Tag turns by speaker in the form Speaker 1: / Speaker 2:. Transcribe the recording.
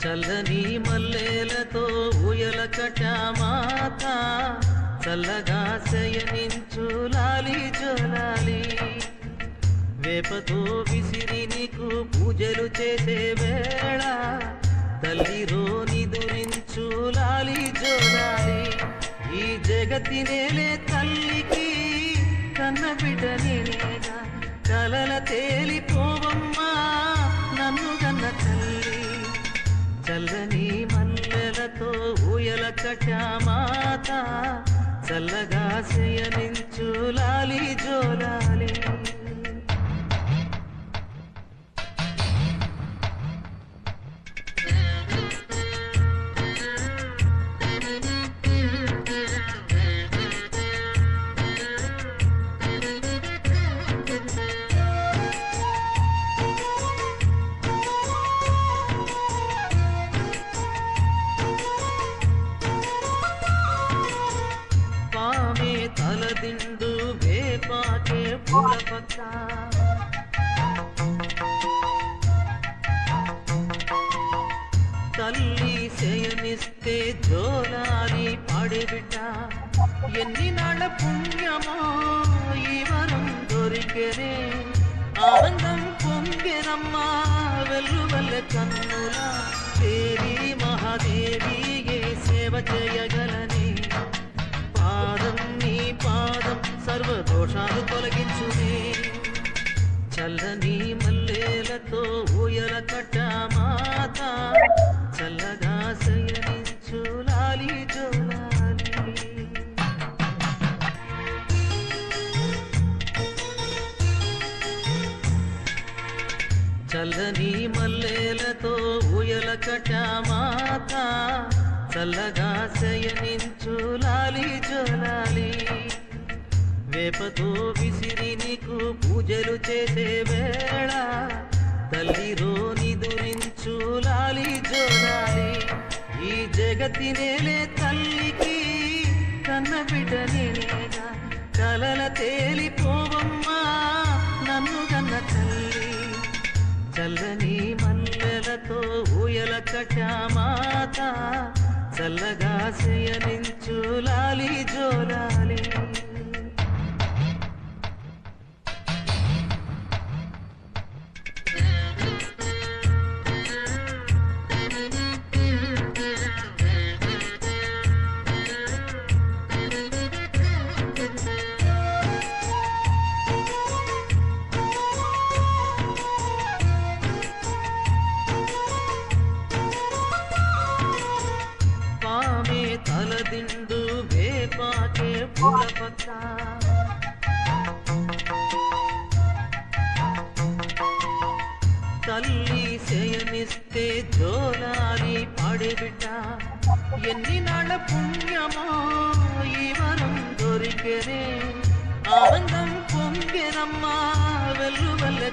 Speaker 1: చల్లని మల్లెలతో ఊయల కటామాత చల్లగా శయనించు లాలి జోలాలి వేపతో విసిరి నీకు పూజలు చేసే వేళ తల్లిరో నిదురించు లాలి జోలాలి ఈ జగతి నేలే తల్లికి కన్న బిడ్డ నేనేగా కలల తేలిపోవమ్మా నన్ను గన్న తల్లి చల్లని మల్లెలతో ఊయల కటామాత చల్లగా శయనించు లాలి జోలాలి తలదిండు వేపాకే పూల పక్క తల్లి శయనిస్తే జోలాలి పాడేబిడ్డ ఎన్ని నాళ్ళ పుణ్యమో ఈ వరం దొరికెనే ఆనందం పొంగెనమ్మా వెల్లువల్ల కన్నుల దేవి మహాదేవి ఏ సేవ చేయగలని పాదం నీ పాదం సర్వదోషాలు తొలగించునే చల్లని మల్లెలతో ఊయల కటామాత చల్లగా శయనించు లాలి జోలాలి చల్లని మల్లెలతో ఊయల కటామాత చల్లగా శయనించు లాలి జోలాలి వేపతో విసిరి నీకు పూజలు చేసే వేళ తల్లిరో నిదురించు లాలి జోలాలి ఈ జగతి నేలే తల్లికి కన్న బిడ్డ నేనేగా కలల తేలిపోవమ్మా నన్ను గన్న తల్లి చల్లని మల్లెలతో ఊయల కటామాత చల్లగా శయనించు లాలి జోలాలి తలదిండు వేపాకే పూల పక్క తల్లి శయనిస్తే జోలాలి పాడేబిడ్డ ఎన్ని నాళ్ళ పుణ్యమో ఈ వరం దొరికెనే ఆనందం పొంగెనమ్మా వెల్లువల్ల